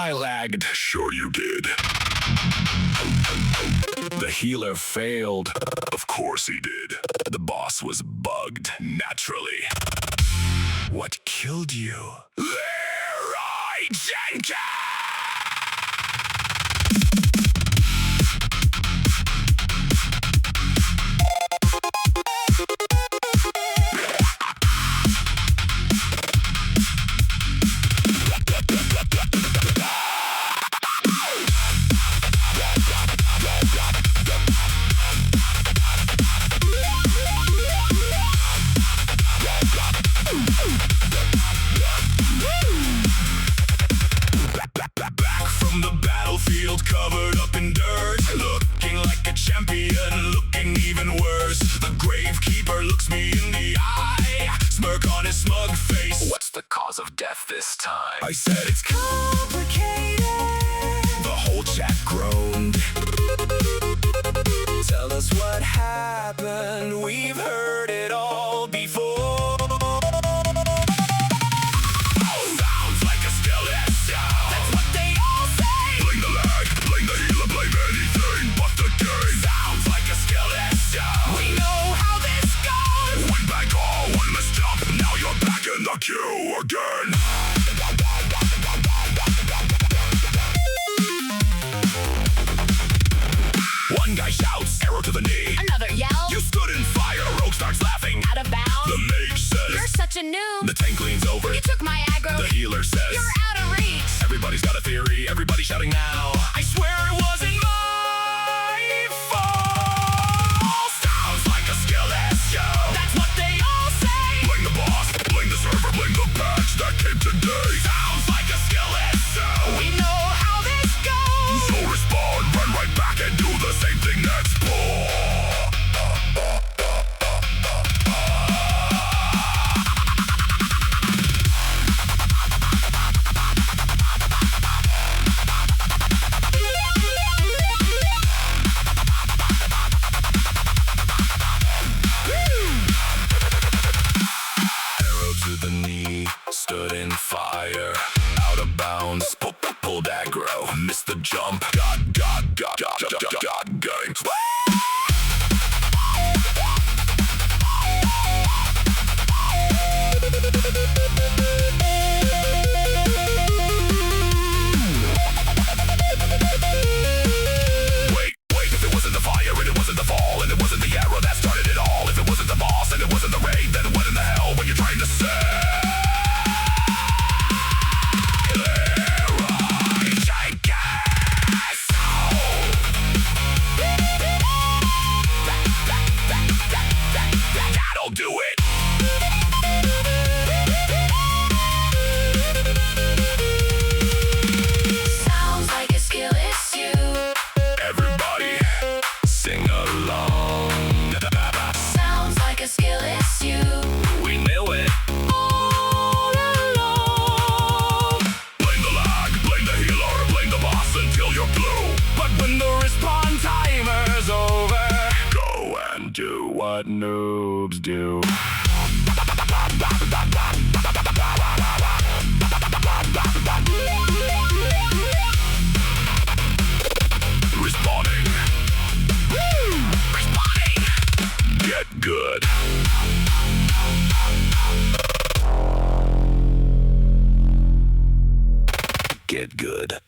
I lagged. Sure you did. The healer failed. Of course he did. The boss was bugged, naturally. What killed you? Leroy Jenkins! Covered up in dirt, looking like a champion, looking even worse. The gravekeeper looks me in the eye, smirk on his smug face. What's the cause of death this time? I said it's complicated. The whole chat groaned. Tell us what happened, we've heard it all before. You again. One guy shouts, arrow to the knee. Another yells. You stood in fire. Rogue starts laughing. Out of bounds. The mage says, you're such a noob. The tank leans over. You took my aggro. The healer says, you're out of reach. Everybody's got a theory. Everybody's shouting now. I swear it wasn't my fault. Sounds like a skill issue. That's what they all say. Blame the boss. Blame the server. Blame the patch that came today. Sounds like a skill issue. We know how this goes. So respond, run right back and do the same thing next. Arrow to the knee, stood in fire, out of bounds, pulled aggro, missed the jump, got going. Wait, if it wasn't the fire and it wasn't the fall and it wasn't the arrow that started it all, if it wasn't the boss and it wasn't the raid, then what in the hell were you trying to say? That'll do it. Sounds like a skill issue. Everybody, sing along. Sounds like a skill issue. We knew it. All along. Blame the lag, blame the healer, blame the boss until you're blue. But when the respawn timer's over, go and do what noobs do. Respawning. Respawning. Get good. Get good.